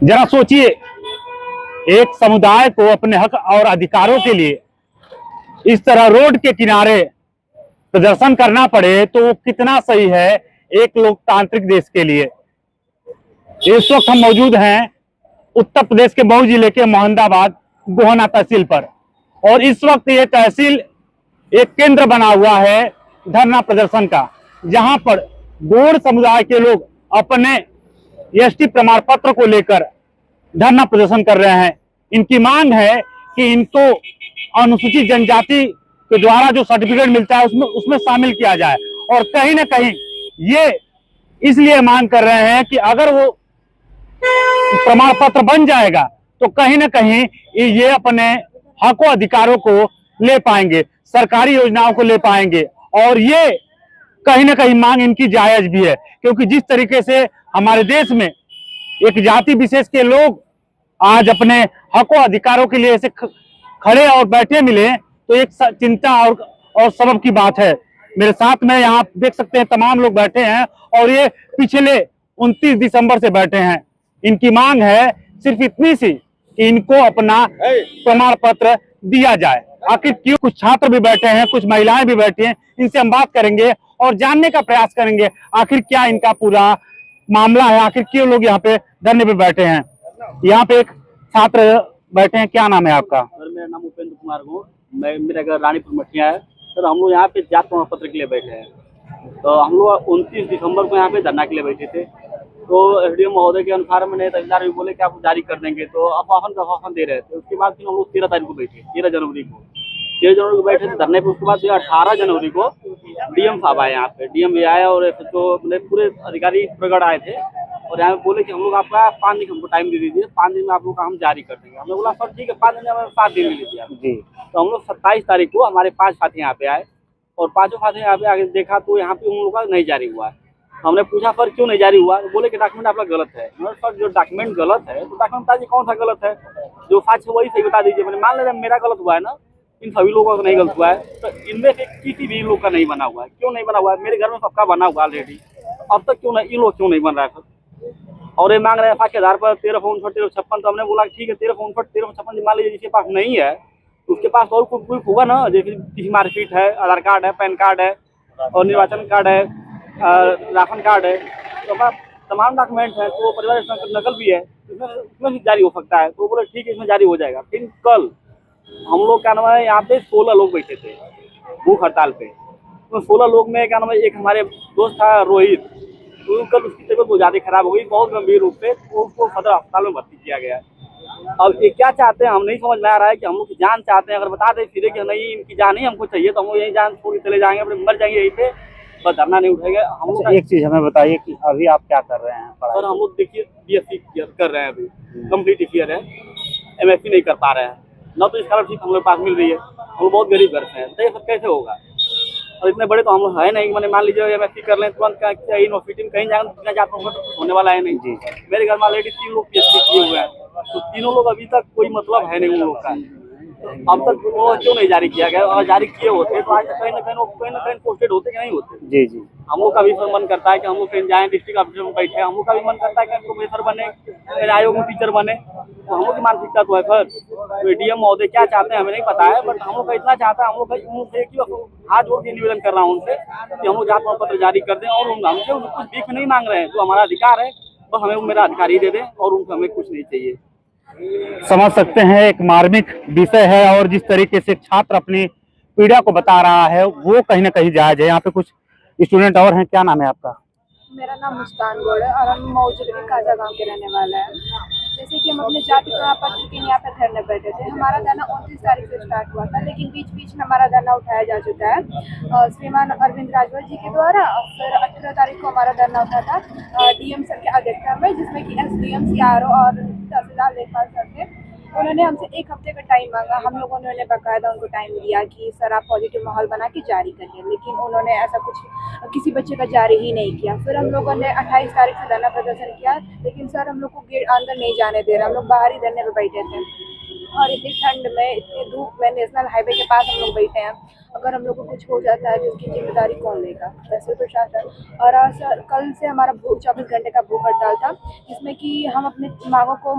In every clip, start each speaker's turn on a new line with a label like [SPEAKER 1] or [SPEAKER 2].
[SPEAKER 1] जरा सोचिए, एक समुदाय को अपने हक और अधिकारों के लिए इस तरह रोड के किनारे प्रदर्शन करना पड़े तो वो कितना सही है एक लोकतांत्रिक देश के लिए। इस वक्त हम मौजूद हैं उत्तर प्रदेश के मऊ जिले के मोहम्मदाबाद गोहना तहसील पर, और इस वक्त ये तहसील एक केंद्र बना हुआ है धरना प्रदर्शन का, जहां पर गोंड समुदाय के लोग अपने एसटी प्रमाण पत्र को लेकर धरना प्रदर्शन कर रहे हैं। इनकी मांग है कि इनको अनुसूचित जनजाति के द्वारा जो सर्टिफिकेट मिलता है उसमें शामिल किया जाए, और कहीं ना कहीं ये इसलिए मांग कर रहे हैं कि अगर वो प्रमाण पत्र बन जाएगा तो कहीं ना कहीं ये अपने हकों अधिकारों को ले पाएंगे, सरकारी योजनाओं को ले पाएंगे, और ये कहीं ना कहीं मांग इनकी जायज भी है, क्योंकि जिस तरीके से हमारे देश में एक जाति विशेष के लोग आज अपने हकों अधिकारों के लिए ऐसे खड़े और बैठे मिले तो एक चिंता और सबब की बात है। मेरे साथ में यहाँ देख सकते हैं तमाम लोग बैठे हैं, और ये पिछले 29 दिसंबर से बैठे हैं। इनकी मांग है सिर्फ इतनी सी कि इनको अपना प्रमाण पत्र दिया जाए। आखिर क्यों? कुछ छात्र भी बैठे हैं, कुछ महिलाएं भी बैठी हैं, इनसे हम बात करेंगे और जानने का प्रयास करेंगे आखिर क्या इनका पूरा मामला है, आखिर क्यों लोग यहाँ पे धरने पे बैठे हैं। यहाँ पे एक छात्र बैठे हैं, क्या नाम है आपका?
[SPEAKER 2] सर मेरा नाम उपेंद्र कुमार हूँ, मेरा घर रानीपुर मठिया है। सर हम लोग यहाँ पे जात प्रमाण पत्र के लिए बैठे हैं। तो हम लोग 29 दिसंबर को यहाँ पे धरना के लिए बैठे थे। तो एसडीएम महोदय के अनुसार मैंने तहसीलदार भी बोले कि आप जारी कर देंगे, तो आश्वासन दे रहे थे। उसके बाद फिर हम लोग 13 तारीख को बैठे, 13 जनवरी को बैठे थे धरने पे। उसके बाद 18 जनवरी को डीएम साहब आए यहाँ पे, डीएम भी आए और जो पूरे अधिकारी प्रगढ़ आए थे, और यहाँ पे बोले कि हम लोग आपका 5 दिन हमको टाइम दे दीजिए, 5 दिन में आप लोग का हम जारी कर देंगे। हमने बोला सर ठीक है, 5 दिन में 7 दिन ले लीजिए आप जी। तो हम लोग 27 तारीख को हमारे 5 साथी यहाँ पे आए, और 5 साथी यहाँ पे आगे देखा तो यहाँ पे उन लोग का नहीं जारी हुआ है। हमने पूछा सर क्यों नहीं जारी हुआ, तो बोले कि डॉक्यूमेंट आपका गलत है। सर जो डॉक्यूमेंट गलत है तो डॉक्यूमेंट बताइए कौन सा गलत है, जो साक्ष्य वही सही बता दीजिए। मैंने मान लिया मेरा गलत हुआ है ना, इन सभी लोगों का नहीं गलत हुआ है, तो इनमें से किसी भी लोग का नहीं बना हुआ है। क्यों नहीं बना हुआ है? मेरे घर में सबका बना हुआ ऑलरेडी, अब तक क्यों नहीं, इन लोग क्यों नहीं बन रहा है सर? और ये मांग रहे हैं साक्ष्य आधार पर 1359 1356। तो हमने बोला ठीक है 1359 1356 मान लीजिए जिसके पास नहीं है तो उसके पास और कोई प्रूफ होगा ना, जैसे किसी मार्कशीट है, आधार कार्ड है, पैन कार्ड है, और निर्वाचन कार्ड है, राशन कार्ड है, तो तमाम डॉक्यूमेंट है। तो परिवार नकल भी है, इसमें भी जारी हो सकता है। तो बोले ठीक है इसमें जारी हो जाएगा। फिर कल हम लोग क्या नाम है यहाँ पे 16 लोग बैठे थे भूख हड़ताल पे। तो 16 लोग में क्या नाम है एक हमारे दोस्त था रोहित, तो कल उसकी तबीयत बहुत ज़्यादा खराब हो गई, बहुत गंभीर रूप से, तो उसको सदर अस्पताल में भर्ती किया गया है। अब ये क्या चाहते हैं हम नहीं समझ में आ रहा है कि हम लोग की जान चाहते हैं। अगर बता दें फिर कि नहीं इनकी जान ही हमको चाहिए तो हम लोग यही जान छोड़ के चले जाएंगे, अपने मर जाएंगे यहीं पे, बस धरना नहीं उठेगा हम लोग।
[SPEAKER 1] एक चीज हमें बताइए कि अभी आप क्या कर रहे हैं?
[SPEAKER 2] सर हम लोग देखिए बीएससी कर रहे हैं, अभी कंप्लीट ईयर है, एमएससी नहीं कर पा रहे हैं ना, तो स्कॉलरशिप हम लोग पास मिल रही है। हम लोग बहुत गरीब घर से हैं, तो ये सब कैसे होगा? और इतने बड़े तो हम लोग है नहीं, मैंने मान लीजिए एमएससी कर लें तुरंत क्या यूनिवर्सिटी में कहीं जाना जाता हूँ तो होने वाला है नहीं जी। मेरे घर में ऑलरेडी 3 लोग पीएचडी किए हुए हैं, तो तीनों लोग अभी तक कोई मतलब है नहीं उन लोग का। अब तक वो क्यों नहीं जारी किया गया? और जारी किए होते तो आज तक कहीं ना कहीं पोस्टेड होते कि नहीं होते जी जी। हम लोग का भी मन करता है कि हम लोग कहीं जाएं, डिस्ट्रिक्ट ऑफिसर में बैठे, हम लोग का भी मन करता है कि हम प्रोफेसर बने, आयोग में टीचर बने। तो हम लोग की मानसिकता तो है सर, तो डीएम महोदय क्या चाहते हैं हमें नहीं पता है, बट हम लोग का इतना चाहता है, हम लोग उनसे हाथ जोड़ के निवेदन कर रहा हूँ उनसे कि हम लोग जात प्रमाण पत्र जारी कर दें, और हमसे कुछ भीख नहीं मांग रहे हैं, जो हमारा अधिकार है बस हमें मेरा अधिकार ही दे दें, और उनसे हमें कुछ नहीं चाहिए।
[SPEAKER 1] समझ सकते हैं एक मार्मिक विषय है, और जिस तरीके से छात्र अपनी पीड़ा को बता रहा है वो कहीं ना कहीं जायज है। यहाँ पे कुछ स्टूडेंट और हैं, क्या नाम है आपका?
[SPEAKER 3] मेरा नाम मुस्कान गौड़ है और हम मऊ जिले के काजा गांव के रहने वाले हैं। जैसे कि हम अपने जाति प्रमाण पत्र के यहाँ पे धरने बैठे थे। हमारा धरना 29 तारीख से स्टार्ट हुआ था, लेकिन बीच बीच में हमारा धरना उठाया जा चुका है श्रीमान अरविंद राजभर जी के द्वारा। फिर 18 तारीख को हमारा धरना उठा था डीएम सर के अध्यक्षता में, जिसमें कि एसडीएम, सीआरओ और तहसीलदार लेखपाल सर थे। उन्होंने हमसे 1 हफ्ते का टाइम मांगा। हम लोगों ने बाकायदा उनको टाइम दिया कि सर आप पॉजिटिव माहौल बना के जारी करिए, लेकिन उन्होंने ऐसा कुछ किसी बच्चे का जारी ही नहीं किया। फिर हम लोगों ने 28 तारीख से धरना प्रदर्शन किया, लेकिन सर हम लोग को गेट अंदर नहीं जाने दे रहे। हम लोग बाहर ही धरने पर बैठे थे, और इतनी ठंड में, इतनी धूप में, नेशनल हाईवे के पास हम लोग बैठे हैं। अगर हम लोग को कुछ हो जाता है तो उसकी जिम्मेदारी कौन लेगा? तहसील प्रशासन। और सर कल से हमारा 24 घंटे का भूख हड़ताल था, जिसमें कि हम अपनी मांगों को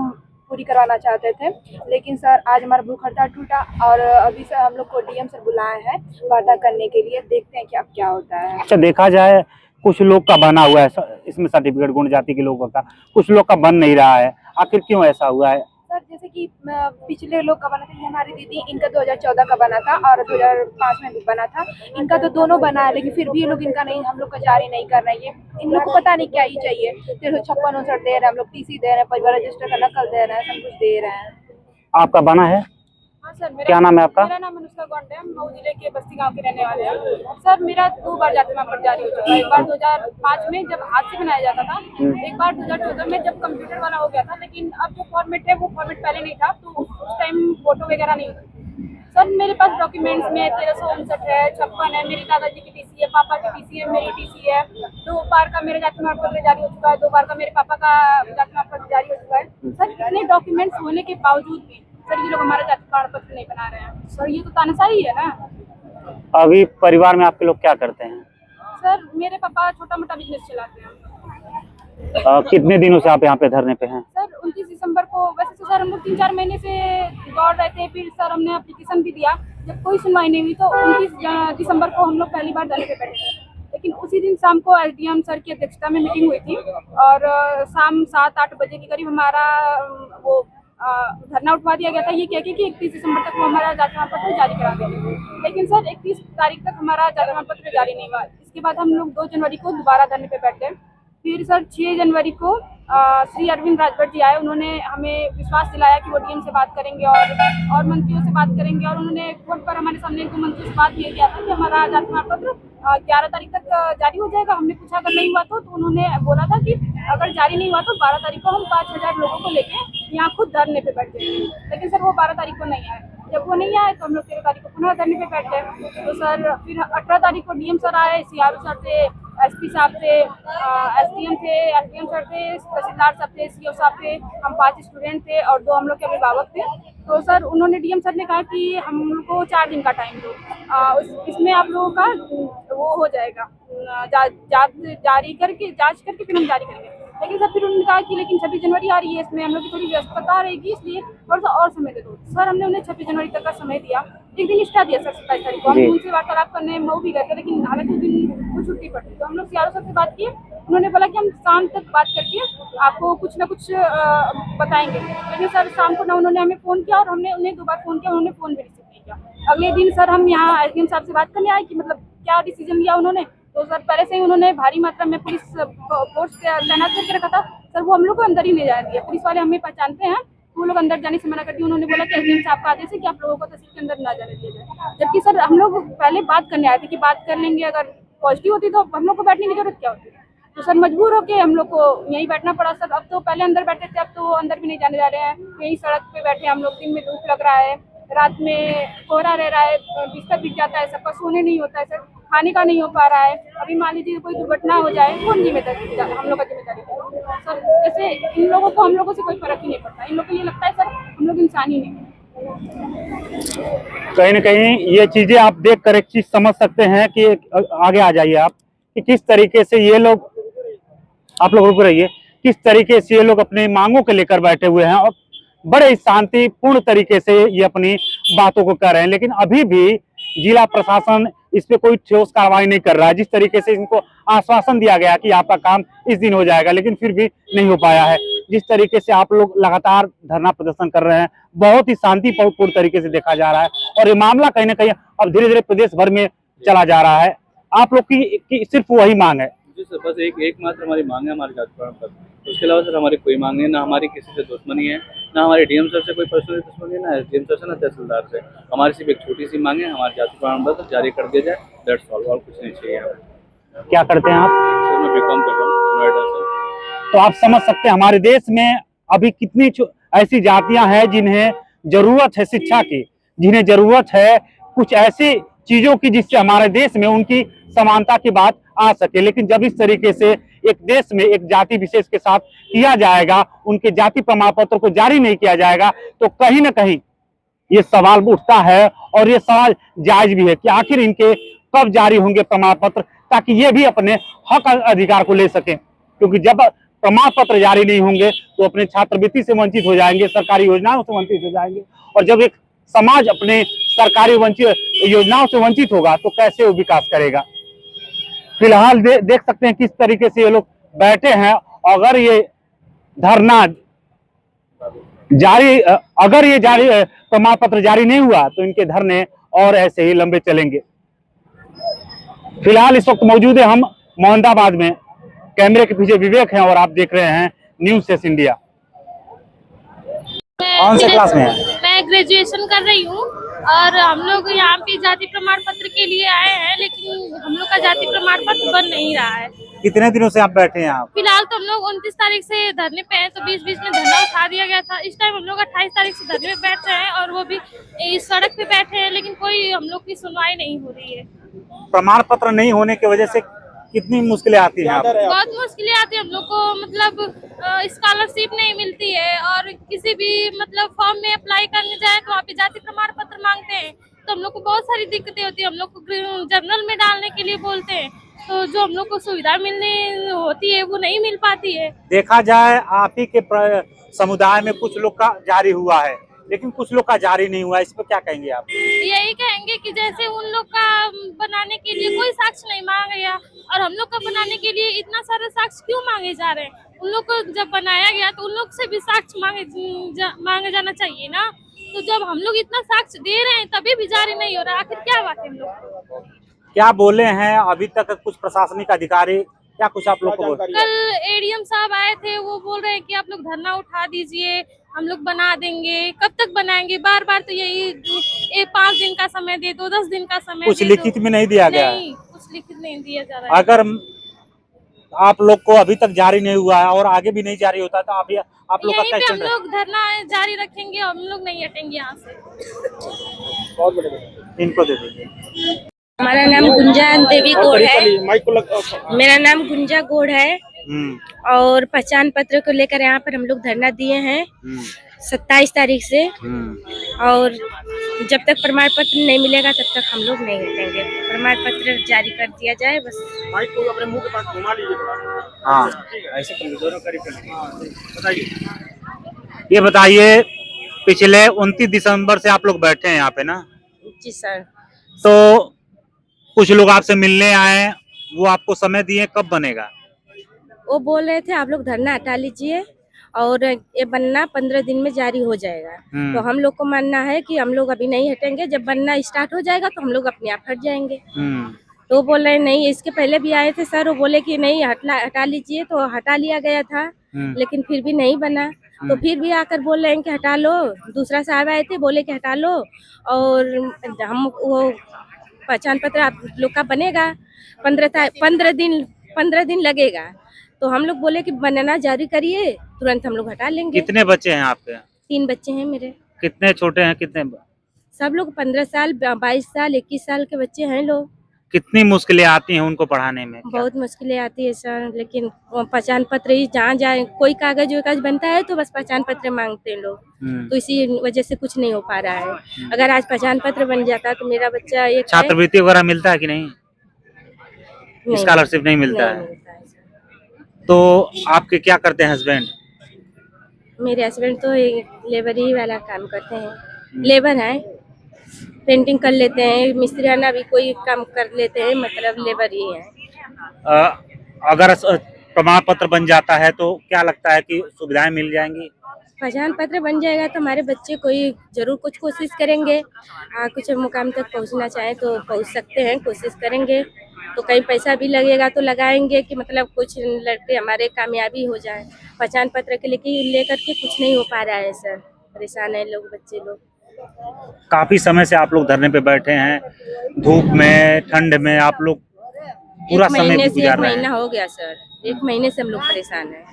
[SPEAKER 3] पूरी करवाना चाहते थे, लेकिन सर आज हमारा भूख हड़ताल टूटा और अभी सर हम लोग को डीएम सर बुलाए हैं वार्ता करने के लिए। देखते हैं कि अब क्या होता है।
[SPEAKER 1] अच्छा, देखा जाए कुछ लोग का बना हुआ है इसमें सर्टिफिकेट, गुण जाति के लोगों का, कुछ लोग का बन नहीं रहा है, आखिर क्यों ऐसा हुआ है?
[SPEAKER 3] सर जैसे कि पिछले लोग का बना था, ये हमारी दीदी, इनका 2014 का बना था और 2005 में भी बना था। इनका तो दोनों बना है, लेकिन फिर भी ये लोग इनका नहीं, हम लोग का जारी नहीं कर रहे हैं। इन लोग को पता नहीं क्या ही चाहिए। 356 दे रहे हैं, हम लोग टीसी दे रहे हैं, परिवार रजिस्टर का नकल दे रहे हैं, सब कुछ दे रहे हैं।
[SPEAKER 1] आपका बना है?
[SPEAKER 3] हाँ सर,
[SPEAKER 1] क्या नाम है आपका?
[SPEAKER 3] मेरा नाम अनुष्का गौंड है, हम मऊ जिले के बस्ती गांव के रहने वाले हैं। सर मेरा 2 बार जाति प्रमाण पत्र जारी हो चुका है। एक बार 2005 में जब हाथ से बनाया जाता था, एक बार 2014 में जब कंप्यूटर वाला हो गया था, लेकिन अब जो फॉर्मेट है वो फॉर्मेट पहले नहीं था, तो उस टाइम फोटो वगैरह नहीं थी। सर मेरे पास डॉक्यूमेंट्स में 1359 है, 56 है, मेरे दादाजी की टीसी है, पापा की टीसी है, मेरी टीसी है। 2 बार का मेरा जाति प्रमाण पत्र जारी हो चुका है, 2 बार का मेरे पापा का जाति प्रमाण पत्र जारी हो चुका है। सर इतने डॉक्यूमेंट्स होने के बावजूद भी सर ये लोग हमारा जाति प्रमाण पत्र नहीं बना रहे हैं। सर ये तो तानाशाही है ना।
[SPEAKER 1] अभी परिवार में आपके लोग क्या करते हैं?
[SPEAKER 3] सर मेरे पापा छोटा मोटा बिजनेस चलाते हैं।
[SPEAKER 1] कितने दिनों से आप यहाँ पे धरने पे हैं?
[SPEAKER 3] सर 29 दिसंबर को, वैसे तो सर हम लोग 3-4 महीने से दौड़ रहे थे, फिर सर हमने एप्लीकेशन भी दिया, जब कोई सुनवाई नहीं हुई तो 29 दिसंबर को हम लोग पहली बार धरने पे बैठे थे। लेकिन उसी दिन शाम को एसडीएम सर की अध्यक्षता में मीटिंग हुई थी और शाम 7-8 बजे के करीब हमारा वो धरना उठवा दिया गया था, ये कह के कि 31 दिसंबर तक वो हमारा जाति प्रमाण पत्र जारी करा देंगे। लेकिन सर 31 तारीख तक हमारा जाति प्रमाण पत्र जारी नहीं हुआ। इसके बाद हम लोग 2 जनवरी को दोबारा धरने पे बैठ गए। फिर सर 6 जनवरी को श्री अरविंद राजभर जी आए, उन्होंने हमें विश्वास दिलाया कि वो डीएम से बात करेंगे और मंत्रियों से बात करेंगे, और उन्होंने फोन पर हमारे सामने 2 मंत्रियों से बात ये किया था कि हमारा जाति प्रमाण पत्र 11 तारीख तक जारी हो जाएगा। हमने पूछा अगर नहीं हुआ तो उन्होंने बोला था कि अगर जारी नहीं हुआ तो 12 तारीख को हम 5000 लोगों को लेके यहाँ खुद धरने पे बैठ जाएंगे। लेकिन सर वो 12 तारीख को नहीं आए। जब वो नहीं आए तो हम लोग 13 तारीख को पुनः धरने पे बैठ गए। तो सर फिर 18 तारीख को डीएम सर आए, सीआरओ सर थे, एसपी साहब थे, एसडीएम थे, एसडीएम सर थे, तहसीलदार साहब थे, सीओ साहब थे, हम 5 स्टूडेंट थे और 2 हम लोग के अभिभावक थे। तो सर उन्होंने डीएम सर ने कहा कि हम लोग को 4 दिन का टाइम दो, इसमें आप लोगों का वो हो जाएगा, जारी करके जांच करके फिर हम जारी करेंगे। लेकिन सर फिर उन्होंने कहा कि लेकिन 26 जनवरी आ रही है, इसमें हम लोग की थोड़ी व्यस्तता रहेगी, इसलिए थोड़ा सा और समय दे दो। सर हमने उन्हें 26 जनवरी तक का समय दिया, एक दिन एक्स्ट्रा दिया सर 27 तारीख को। हम उनसे वार्तालाप करने मऊ भी गए थे, लेकिन हमें तो दिन वो छुट्टी पड़ी। तो हम लोग सीआरओ सर से बात किए, उन्होंने बोला कि हम शाम तक बात करके आपको कुछ ना कुछ बताएंगे। लेकिन सर शाम को ना उन्होंने हमें फ़ोन किया और हमने उन्हें 2 बार फ़ोन किया, उन्होंने फ़ोन भी रिसीव नहीं किया। अगले दिन सर हम यहाँ एसडीएम साहब से बात करने आए कि मतलब क्या डिसीजन लिया उन्होंने। तो सर पहले से ही उन्होंने भारी मात्रा में पुलिस फोर्स तैनात करके रखा था। सर वो हम लोग को अंदर ही नहीं जाने दिया। पुलिस वाले हमें पहचानते हैं, वो लोग अंदर जाने से मना कर दिया। उन्होंने बोला कि एसडीएम साहब का आदेश है कि आप लोगों को तहसील के अंदर ना जाने दिया जाए। जबकि सर हम लोग पहले बात करने आए थे कि बात कर लेंगे, अगर पॉजिटिव होती तो हम लोग को बैठने की जरूरत क्या होती। तो सर मजबूर होके हम लोग को यहीं बैठना पड़ा सर। अब तो पहले अंदर बैठे थे, अब तो अंदर भी नहीं जाने जा रहे हैं, यहीं सड़क पे बैठे हम लोग। दिन में धूप लग रहा है, रात में कोहरा रह रहा है, बिस्तर बिक जाता है, सबका सोने नहीं होता है सर, खाने का नहीं हो पा रहा है। अभी मान लीजिए कोई दुर्घटना हो जाए, कौन जिम्मेदारी, हम लोग का जिम्मेदारी है सर। जैसे इन लोगों को हम लोगों से कोई फर्क ही नहीं पड़ता, इन लोगों को ये लगता है सर हम लोग इंसान ही नहीं।
[SPEAKER 1] कहीं न कहीं ये चीजें आप देख कर एक चीज समझ सकते हैं कि आगे आ जाइए आप, कि किस तरीके से ये लोग, आप लोग रुक रहिए, किस तरीके से ये लोग अपनी मांगों को लेकर बैठे हुए हैं और बड़े शांतिपूर्ण तरीके से ये अपनी बातों को कर रहे हैं। लेकिन अभी भी जिला प्रशासन इस पे कोई ठोस कार्रवाई नहीं कर रहा है। जिस तरीके से इनको आश्वासन दिया गया कि आपका काम इस दिन हो जाएगा, लेकिन फिर भी नहीं हो पाया है। जिस तरीके से आप लोग लगातार धरना प्रदर्शन कर रहे हैं, बहुत ही शांतिपूर्ण तरीके से देखा जा रहा है और ये मामला कहीं ना कहीं अब धीरे धीरे प्रदेश भर में चला जा रहा है। आप लोग की सिर्फ वही मांग है?
[SPEAKER 2] जी सर, बस एकमात्र हमारी मांग है हमारे जाति प्रमाण पत्र। उसके अलावा सर हमारी कोई मांग नहीं है, ना हमारी किसी से दुश्मनी है, ना हमारे डीएम सर से कोई पर्सनल दुश्मनी है, ना एसडीएम सर से, ना तहसीलदार से। हमारी सिर्फ एक छोटी सी मांग है, हमारे जाति प्रमाण पत्र जारी कर दिया जाए, दैट्स ऑल, और कुछ नहीं चाहिए हमें।
[SPEAKER 1] क्या करते हैं आप?
[SPEAKER 2] सर मैं बीकॉम कर रहा हूँ नोएडा से।
[SPEAKER 1] तो आप समझ सकते हैं हमारे देश में अभी कितनी ऐसी जातियां हैं जिन्हें जरूरत है शिक्षा की, जिन्हें जरूरत है कुछ ऐसी चीजों की जिससे हमारे देश में उनकी समानता की बात आ सके। लेकिन जब इस तरीके से एक देश में एक जाति विशेष के साथ किया जाएगा, उनके जाति प्रमाण पत्र को जारी नहीं किया जाएगा, तो कहीं ना कहीं ये सवाल उठता है, और ये सवाल जायज भी है कि आखिर इनके कब जारी होंगे प्रमाण पत्र, ताकि ये भी अपने हक अधिकार को ले सकें। क्योंकि जब प्रमाण पत्र जारी नहीं होंगे तो अपने छात्रवृत्ति से वंचित हो जाएंगे, सरकारी योजनाओं से वंचित हो जाएंगे, और जब एक समाज अपने सरकारी योजनाओं से वंचित होगा तो कैसे वो विकास करेगा। फिलहाल देख सकते हैं किस तरीके से ये लोग बैठे हैं। अगर ये धरना जारी प्रमाण पत्र जारी नहीं हुआ तो इनके धरने और ऐसे ही लंबे चलेंगे। फिलहाल इस वक्त मौजूद है हम मोहम्मदाबाद में। कैमरे के पीछे विवेक हैं और आप देख रहे हैं न्यूज़ 6 इंडिया। कौन से क्लास में है?
[SPEAKER 4] मैं ग्रेजुएशन कर रही हूँ और हम लोग यहाँ पे जाति प्रमाण पत्र के लिए आए हैं, लेकिन हम लोग का जाति प्रमाण पत्र बन नहीं रहा है।
[SPEAKER 1] कितने दिनों से आप बैठे हैं? आप
[SPEAKER 4] फिलहाल तो हम लोग 29 तारीख से धरने पे हैं, तो बीच बीच में धरना उठा दिया गया था। इस टाइम हम लोग 28 तारीख से धरने पे बैठ रहे हैं, और वो भी इस सड़क पे बैठे हैं, लेकिन कोई हम लोग की सुनवाई नहीं हो रही है।
[SPEAKER 1] प्रमाण पत्र नहीं होने की वजह से कितनी मुश्किलें आती हैं?
[SPEAKER 4] बहुत मुश्किलें आती है हम लोग को, मतलब स्कॉलरशिप नहीं मिलती है, और किसी भी मतलब फॉर्म में अप्लाई करने जाए तो वहाँ पे जाति प्रमाण पत्र मांगते हैं, तो हम लोग को बहुत सारी दिक्कतें होती है। हम लोग को जर्नल में डालने के लिए बोलते हैं, तो जो हम लोग को सुविधा मिलनी होती है वो नहीं मिल पाती है।
[SPEAKER 1] देखा जाए आप ही के समुदाय में कुछ लोग का जारी हुआ है, लेकिन कुछ लोग का जारी नहीं हुआ, इस पर क्या कहेंगे आप?
[SPEAKER 4] यही कहेंगे कि जैसे उन लोग का बनाने के लिए कोई साक्ष्य नहीं मांगा गया, और हम लोग का बनाने के लिए इतना सारा साक्ष्य क्यों मांगे जा रहे हैं? उन लोग को जब बनाया गया तो उन लोग से भी साक्ष्य मांगे जाना चाहिए ना। तो जब हम लोग इतना साक्ष्य दे रहे हैं तभी भी जारी नहीं हो रहा, आखिर क्या बात है? हम लोग
[SPEAKER 1] क्या बोले हैं अभी तक कुछ प्रशासनिक अधिकारी, क्या कुछ आप लोग को बोले?
[SPEAKER 4] कल एडीएम साहब आए थे, वो बोल रहे हैं कि आप लोग धरना उठा दीजिए, हम लोग बना देंगे। कब तक बनाएंगे? बार बार तो यही 5 दिन का समय दे दो, 10 दिन का समय
[SPEAKER 1] कुछ लिखित में नहीं दिया गया?
[SPEAKER 4] नहीं, कुछ लिखित नहीं दिया जा रहा है।
[SPEAKER 1] अगर आप लोग को अभी तक जारी नहीं हुआ है और आगे भी नहीं जारी होता तो आप लोग का
[SPEAKER 4] यहीं पे
[SPEAKER 1] क्या
[SPEAKER 4] हम लोग धरना जारी रखेंगे, हम लोग नहीं हटेंगे यहाँ से।
[SPEAKER 1] इनको दे दीजिए।
[SPEAKER 5] हमारा नाम गुंजा देवी गौड़ है। मेरा नाम गुंजा गौड़ है, और पहचान पत्र को लेकर यहाँ पर हम लोग धरना दिए हैं 27 तारीख से, और जब तक प्रमाण पत्र नहीं मिलेगा तब तक हम लोग नहीं हटेंगे। प्रमाण पत्र जारी कर दिया जाए बस।
[SPEAKER 2] माइक को अपने मुंह के पास घुमा लीजिए।
[SPEAKER 1] हाँ,
[SPEAKER 2] ऐसे कर दोनों करीब कर बताइए।
[SPEAKER 1] ये बताइए, पिछले 29 दिसंबर से आप लोग बैठे हैं यहाँ पे ना?
[SPEAKER 5] जी सर।
[SPEAKER 1] तो कुछ लोग आपसे मिलने आए, वो आपको समय दिए, कब बनेगा?
[SPEAKER 5] वो बोल रहे थे आप लोग धरना हटा लीजिए और ये बनना 15 दिन में जारी हो जाएगा। तो हम लोग को मानना है कि हम लोग अभी नहीं हटेंगे, जब बनना स्टार्ट हो जाएगा तो हम लोग अपने आप हट जाएंगे। तो वो बोल रहे नहीं, इसके पहले भी आए थे सर, वो बोले कि नहीं हटा लीजिए, तो हटा लिया गया था, लेकिन फिर भी नहीं बना। तो फिर भी आकर बोल रहे हैं कि हटा लो। दूसरा साहब आए थे, बोले कि हटा लो, और हम वो पहचान पत्र आप लोग का बनेगा 15 दिन लगेगा। तो हम लोग बोले कि बनना जारी करिए, तुरंत हम लोग हटा लेंगे।
[SPEAKER 1] कितने बच्चे हैं आपके?
[SPEAKER 5] 3 बच्चे हैं मेरे।
[SPEAKER 1] कितने छोटे हैं? कितने?
[SPEAKER 5] सब लोग 15 साल, 22 साल, 21 साल के बच्चे हैं लोग।
[SPEAKER 1] कितनी मुश्किलें आती हैं उनको पढ़ाने में?
[SPEAKER 5] बहुत मुश्किलें आती है सर, लेकिन पहचान पत्र ही जहाँ जाए, कोई कागज बनता है तो बस पहचान पत्र मांगते हैं लोग। तो इसी वजह से कुछ नहीं हो पा रहा है। अगर आज पहचान पत्र बन जाता तो मेरा बच्चा एक
[SPEAKER 1] छात्रवृत्ति वगैरह मिलता है कि नहीं? स्कॉलरशिप नहीं मिलता है। तो आपके क्या करते हैं हस्बैंड?
[SPEAKER 5] मेरे हस्बैंड तो लेबरी वाला काम करते हैं, लेबर है, पेंटिंग कर लेते हैं, मिस्त्रियाना भी कोई काम कर लेते हैं, मतलब लेबर ही है।
[SPEAKER 1] अगर प्रमाण पत्र बन जाता है तो क्या लगता है कि सुविधाएं मिल जाएंगी?
[SPEAKER 5] पहचान पत्र बन जाएगा तो हमारे बच्चे कोई जरूर कुछ कोशिश करेंगे, कुछ मुकाम तक पहुंचना चाहे तो पहुंच सकते हैं, कोशिश करेंगे। तो कहीं पैसा भी लगेगा तो लगाएंगे कि मतलब कुछ लड़के हमारे कामयाबी हो जाए। पहचान पत्र के लेकर के कुछ नहीं हो पा रहा है सर, परेशान है लोग, बच्चे लोग।
[SPEAKER 1] काफी समय से आप लोग धरने पे बैठे हैं, धूप में, ठंड में, आप लोग पूरा समय गुजार रहे हैं।
[SPEAKER 5] 1 महीना हो गया सर, 1 महीने से हम लोग परेशान हैं।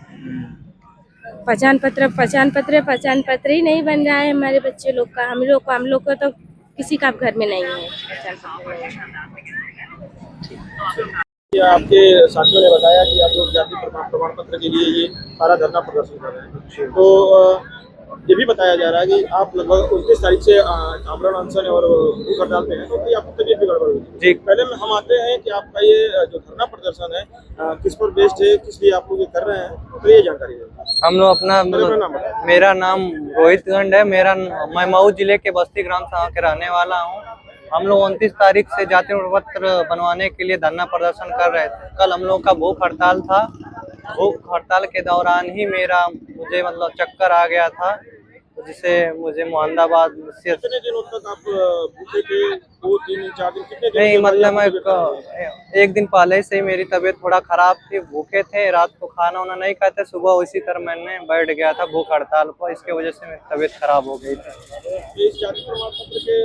[SPEAKER 5] पहचान पत्र ही नहीं बन रहा है हमारे बच्चे लोग का। हम लोग को तो किसी का घर में नहीं है पहचान पत्र।
[SPEAKER 2] आपके साथियों ने बताया कि आप लोग जाति प्रमाण पत्र के लिए ये सारा धरना प्रदर्शन कर रहे हैं, तो
[SPEAKER 6] ये भी बताया जा रहा है कि आप लगभग 29 तारीख से आमरण अनशन और भूख हड़ताल पे हैं, तो कि आपकी तबीयत भी गड़बड़ हुई
[SPEAKER 7] जी।
[SPEAKER 6] पहले में हम आते हैं कि आपका ये जो धरना प्रदर्शन है किस पर बेस्ड है, किस लिए आप लोग ये कर रहे हैं, तो ये जानकारी है।
[SPEAKER 7] हम लोग अपना
[SPEAKER 6] नाम बताएं।
[SPEAKER 7] मेरा नाम रोहित गंड है। मैं मऊ जिले के बस्ती ग्राम से के रहने वाला हूँ। हम लोग 29 तारीख से जाति प्रपत्र बनवाने के लिए धरना प्रदर्शन कर रहे थे। कल हम लोग का भूख हड़ताल था। भूख हड़ताल के दौरान ही मुझे मतलब चक्कर आ गया था, जिसे मुझे मोहम्मदाबाद से
[SPEAKER 6] कितने दिनों तक आप भूखे थे? 2 3 4 दिन कितने दिन?
[SPEAKER 7] नहीं, मतलब मैं एक दिन पहले से ही मेरी तबीयत थोड़ा खराब थी। भूखे थे, रात को खाना वाना नहीं खाते, सुबह उसी तरह मैंने बैठ गया था भूख हड़ताल पर। इसके वजह से मेरी तबीयत खराब हो गई थी।
[SPEAKER 6] इस जाति प्रमाण पत्र के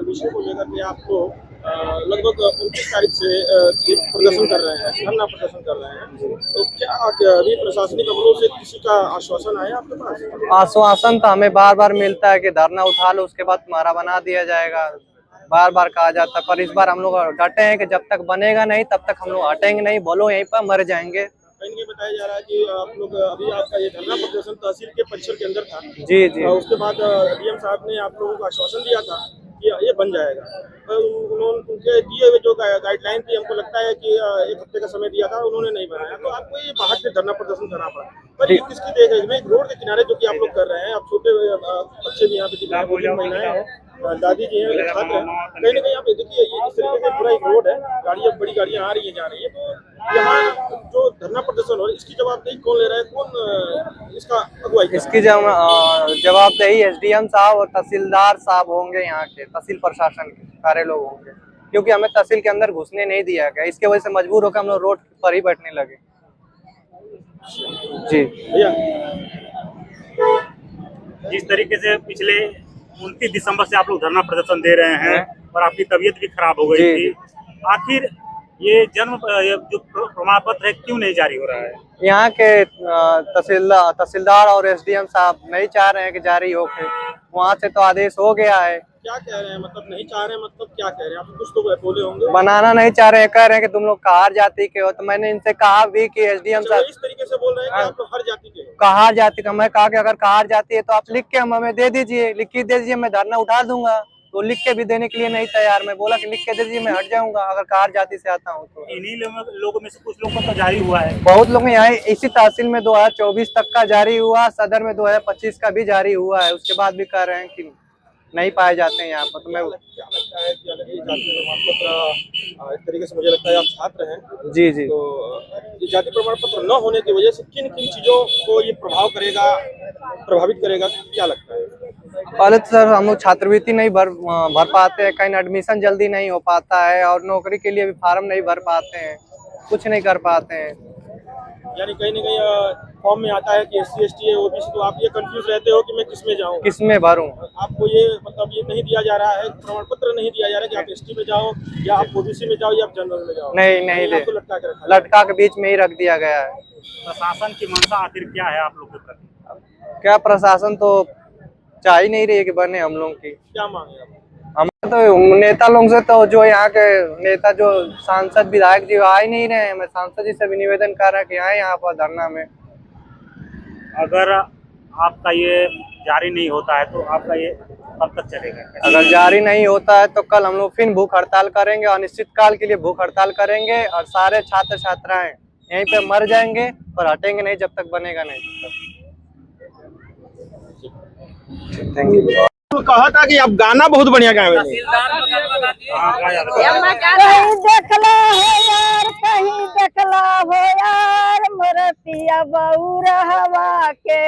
[SPEAKER 6] विषय को लेकर के आपको लगभग 29 तारीख से प्रदर्शन कर रहे हैं, धरना प्रदर्शन कर रहे हैं, तो क्या अभी प्रशासनिक अमलों से किसी का आश्वासन आया आपके पास?
[SPEAKER 7] आश्वासन तो हमें बार बार मिलता है कि धरना उठा लो, उसके बाद तुम्हारा बना दिया जाएगा, बार बार कहा जाता है। पर इस बार हम लोग डटे हैं कि जब तक बनेगा नहीं तब तक हम लोग हटेंगे नहीं, बोलो यहीं पर मर जाएंगे।
[SPEAKER 6] कहीं ये बताया जा रहा है कि आप लोग अभी आपका ये धरना प्रदर्शन तहसील के परिसर के अंदर था।
[SPEAKER 7] जी जी।
[SPEAKER 6] उसके बाद डीएम साहब ने आप लोगों को आश्वासन दिया था कि ये बन जाएगा, पर उन्होंने उनके दिए हुए जो गाइडलाइन थी, हमको लगता है कि 1 हफ्ते का समय दिया था, उन्होंने नहीं बनाया, तो आपको ये बाहर से धरना प्रदर्शन करना पड़ा। पर ये किसकी देख रेख में? एक रोड के किनारे जो कि आप लोग कर रहे हैं, आप छोटे बच्चे भी यहाँ पे दिख रहे हैं, महिलाएं हैं, दादी जी हैं, छात्र हैं, कहीं ना कहीं आप देखिए ये इस तरीके से पूरा एक रोड है, गाड़ियाँ बड़ी गाड़ियाँ आ रही है जा रही है, तो यहाँ जो धरना प्रदर्शन हो रहा है इसकी जवाबदेही कौन ले रहा है, कौन इसका अगुवाई?
[SPEAKER 7] इसकी जवाबदेही एसडीएम साहब और तहसीलदार साहब होंगे, यहाँ के तहसील प्रशासन के सारे लोग होंगे, क्योंकि हमें तहसील के अंदर घुसने नहीं दिया गया। इसके वजह से मजबूर होकर हम लोग रोड पर ही बैठने लगे। जी
[SPEAKER 6] भैया,
[SPEAKER 1] जिस तरीके से पिछले 29 दिसंबर से आप लोग धरना प्रदर्शन दे रहे हैं और आपकी तबीयत भी खराब हो गई थी, आखिर ये जो प्रमाण पत्र है क्यों नहीं जारी हो रहा है?
[SPEAKER 7] यहाँ के तहसीलदार और एसडीएम साहब नहीं चाह रहे हैं कि जारी हो के, वहाँ से तो आदेश हो गया है।
[SPEAKER 6] क्या कह रहे हैं, मतलब नहीं चाह रहे हैं, मतलब क्या कह रहे हैं? आप कुछ तो बोले होंगे।
[SPEAKER 7] बनाना नहीं चाह रहे हैं, कह रहे हैं कि तुम लोग कहार जाति के हो। तो मैंने इनसे कहा भी कि एसडीएम साहब
[SPEAKER 6] इस तरीके से बोल रहे हैं कि आप हर जाति के हो।
[SPEAKER 7] कहार जाति का, मैं कहा कि अगर कहार जाति है तो आप लिख के हमें दे दीजिए, लिख के दे दीजिए, मैं धरना उठा दूंगा। तो लिख के भी देने के लिए नहीं तैयार। मैं बोला कि लिख के दे दीजिए, मैं हट जाऊंगा अगर कहार जाति से आता हूँ तो।
[SPEAKER 1] इन्हीं लोगों में से कुछ लोगों का जारी हुआ है।
[SPEAKER 7] बहुत लोग यहाँ इसी तहसील में 2024 तक का जारी हुआ, सदर में 2025 का भी जारी हुआ है। उसके बाद भी कह रहे हैं कि नहीं पाए जाते हैं यहाँ पर। तो मैं
[SPEAKER 6] क्या लगता है कि अगर ये जाति प्रमाण पत्र, एक तरीके से मुझे लगता है आप छात्र हैं,
[SPEAKER 7] जी जी,
[SPEAKER 6] तो ये जाति प्रमाण पत्र न होने की वजह से किन किन चीजों को ये प्रभावित करेगा, क्या लगता है?
[SPEAKER 7] पहले तो सर हम लोग छात्रवृत्ति नहीं भर पाते हैं, कहीं एडमिशन जल्दी नहीं हो पाता है, और नौकरी के लिए भी फार्म नहीं भर पाते हैं, कुछ नहीं कर पाते हैं।
[SPEAKER 6] यानी कहीं ना कहीं फॉर्म में आता है कि SC ST है, OBC, तो आप ये कंफ्यूज रहते हो कि मैं किस में जाऊँ,
[SPEAKER 7] किस में भरूं।
[SPEAKER 6] आपको ये मतलब ये नहीं दिया जा रहा है, प्रमाण पत्र नहीं दिया जा रहा है कि आप ST में जाओ या आप OBC में जाओ या आप जनरल में जाओ।
[SPEAKER 7] नहीं दे,
[SPEAKER 6] आपको लटका के रखा है।
[SPEAKER 7] लटका के बीच में ही रख दिया गया है।
[SPEAKER 1] प्रशासन की मंशा आखिर क्या है आप लोग के प्रति?
[SPEAKER 7] क्या प्रशासन तो चाह ही नहीं रही है कि बने हम लोग की।
[SPEAKER 6] क्या मांगे आप?
[SPEAKER 7] हमारे तो नेता लोग से तो जो यहाँ के नेता जो सांसद विधायक जी आ ही नहीं रहे हैं। मैं सांसद जी से भी निवेदन कर रहा है कि आए यहाँ पर धरना में।
[SPEAKER 1] अगर आपका ये जारी नहीं होता है तो आपका ये कब तक चलेगा?
[SPEAKER 7] अगर जारी नहीं होता है तो कल हम लोग फिर भूख हड़ताल करेंगे, अनिश्चितकाल के लिए भूख हड़ताल करेंगे, और सारे छात्र छात्राएं यहीं पे मर जाएंगे और हटेंगे नहीं जब तक बनेगा नहीं। Thank you.
[SPEAKER 6] कहा था कि आप गाना बहुत बढ़िया गाए हैं।
[SPEAKER 8] कहीं देखला हो यार, कहीं देखला हो यार, मोर पिया बऊ रहवा के।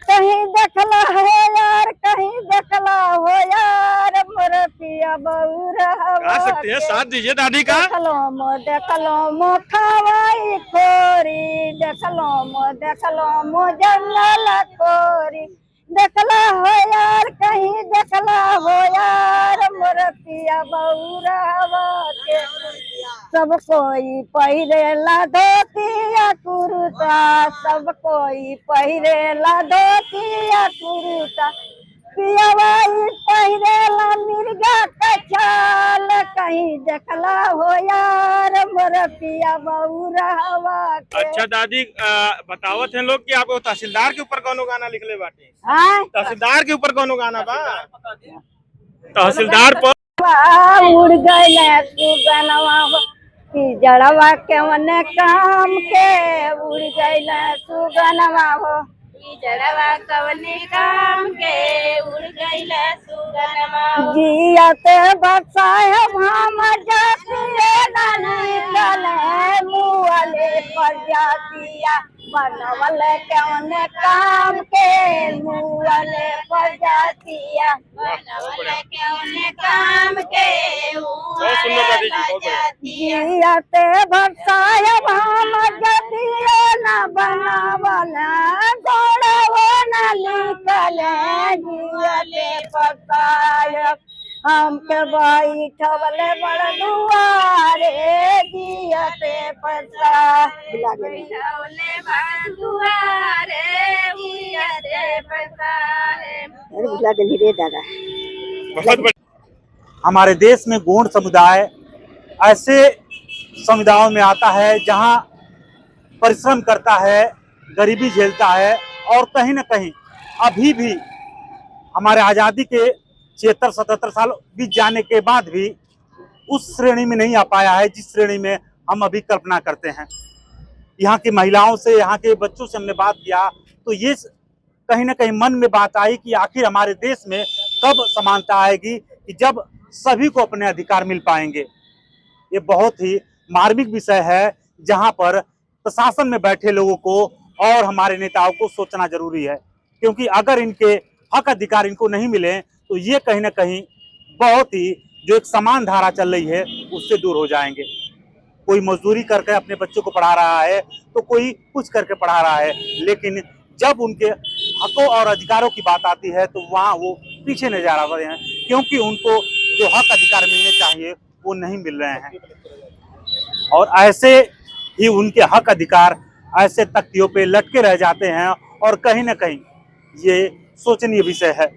[SPEAKER 8] कहीं देखला हो यार, कहीं देखला हो यार, मोर पिया बऊ रहवा के।
[SPEAKER 6] साथ दीजिए दादी का।
[SPEAKER 8] देखलो मो खवाई खोरी, देखलो मो जंगल खोरी। देखला हो यार, कहीं देखला हो यार, मोर पिया बऊ रहवा के। सब कोई पहिरेला धोतिया कुर्ता, सब कोई पहिरेला धोतिया कुर्ता। पिया पहिरेला मिर्गा कछाल। कहीं देखला हो यार मोर पिया बहुरहवा के।
[SPEAKER 6] अच्छा दादी, बतावत हैं लोग कि आपको तहसीलदार के ऊपर कौनो गाना लिखले बाटे?
[SPEAKER 8] हाँ
[SPEAKER 6] तहसीलदार के ऊपर कौनो गाना बा? तहसीलदार पर
[SPEAKER 8] उड़ गए सुगनवा हो कि जड़वा के मने काम के उड़ गए सुगनवा हो
[SPEAKER 5] जड़वा कवने काम के उड़ गईला सुगनमा।
[SPEAKER 8] जियते बसाए हम जातिए निकले मुअले प्रजातिया बनवल कौन काम के मुअले प्रजातिया
[SPEAKER 5] बनवल कौन काम के
[SPEAKER 6] बहुत सुंदर दादी जी, बहुत बढ़िया।
[SPEAKER 8] जियते बसाए हम जातिए न बनावल गोड़वा न निकले जियते बसाए हमके बैठवले बड़ दुआरे जियते पैसा
[SPEAKER 5] बैठवले बड़ दुआरे जियते पैसारे।
[SPEAKER 8] बुला गली रे दादा।
[SPEAKER 6] बहुत बढ़िया।
[SPEAKER 1] हमारे देश में गोंड समुदाय ऐसे समुदायों में आता है जहां परिश्रम करता है, गरीबी झेलता है और कहीं न कहीं अभी भी हमारे आज़ादी के 76-77 साल बीत जाने के बाद भी उस श्रेणी में नहीं आ पाया है जिस श्रेणी में हम अभी कल्पना करते हैं। यहाँ की महिलाओं से, यहाँ के बच्चों से हमने बात किया तो ये कहीं ना कहीं मन में बात आई कि आखिर हमारे देश में कब समानता आएगी कि जब सभी को अपने अधिकार मिल पाएंगे। ये बहुत ही मार्मिक विषय है जहाँ पर प्रशासन में बैठे लोगों को और हमारे नेताओं को सोचना जरूरी है, क्योंकि अगर इनके हक अधिकार इनको नहीं मिले तो ये कहीं ना कहीं बहुत ही जो एक समान धारा चल रही है उससे दूर हो जाएंगे। कोई मजदूरी करके अपने बच्चों को पढ़ा रहा है तो कोई कुछ करके पढ़ा रहा है, लेकिन जब उनके हकों और अधिकारों की बात आती है तो वहाँ वो पीछे नजर आ रहे हैं, क्योंकि उनको जो हक अधिकार मिलने चाहिए वो नहीं मिल रहे हैं। और ऐसे ही उनके हक अधिकार ऐसे तख्तियों पे लटके रह जाते हैं और कहीं ना कहीं ये सोचनीय विषय है।